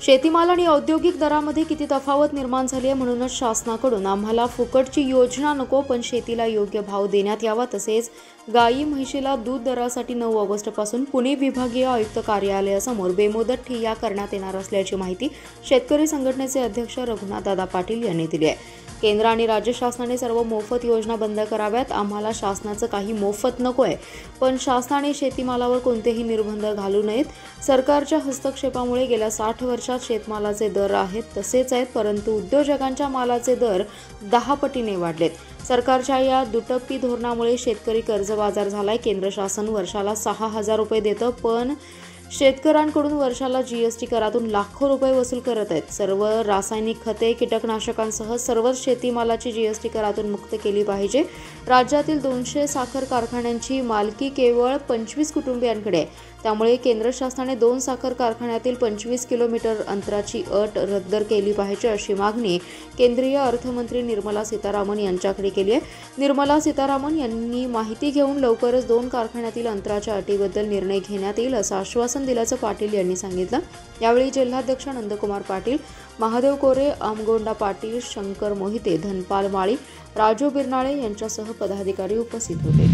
शेतीमाल आणि औद्योगिक दरामध्ये किती तफावत निर्माण झाली आहे, म्हणूनच शासनाकडून आम्हाला फुकटची योजना नको पण शेतीला योग्य भाव देण्यात यावा। तसेच गाई म्हशीला दूध दरासाठी 9 ऑगस्टपासून पुणे विभागीय आयुक्त कार्यालयासमोर बेमुदत ठिय्या करण्यात येणार असल्याची माहिती शेतकरी संघटनेचे अध्यक्ष रघुनाथदादा पाटील यांनी दिली आहे। केंद्र आणि राज्य शासनाने सर्व मोफत योजना बंद कराव्यात। आम्हाला शासनाचं काही मोफत नको आहे, पण शासनाने शेतीमालावर कोणतेही निर्बंध घालू नयेत। सरकारच्या हस्तक्षेपामुळे गेल्या 60 वर्षात शेतमालाचे दर आहेत तसेच आहेत, परंतु उद्योजकांच्या मालाचे दर 10 पटीने वाढलेत। सरकारच्या या दुटप्पी धोरणामुळे शेतकरी कर्जबाजार झालाय। केंद्र शासन वर्षाला 6,000 रुपये देतं, पण शेतकऱ्यांकडून वर्षाला जीएसटी करातून लाखो रुपये वसूल करत आहेत। सर्व रासायनिक खते, कीटकनाशकांसह सर्वच शेतीमालाची जीएसटी करातून मुक्त केली पाहिजे। राज्यातील 200 साखर कारखान्यांची मालकी केवळ 25 कुटुंबियांकडे आहे, त्यामुळे केंद्र शासनाने 2 साखर कारखान्यातील 25 किलोमीटर अंतराची अट रद्द केली पाहिजे, अशी मागणी केंद्रीय अर्थमंत्री निर्मला सीतारामन यांच्याकडे केली आहे। निर्मला सीतारामन यांनी माहिती घेऊन लवकरच 2 कारखान्यातील अंतराच्या अटीबद्दल निर्णय घेण्यात येईल असं आश्वासन दिल्याचं पाटील यांनी सांगितलं। यावेळी जिल्हाध्यक्ष नंदकुमार पाटील, महादेव कोरे, आमगोंडा पाटील, शंकर मोहिते, धनपाल माळी, राजू बिरनाळे यांच्यासह पदाधिकारी उपस्थित होते।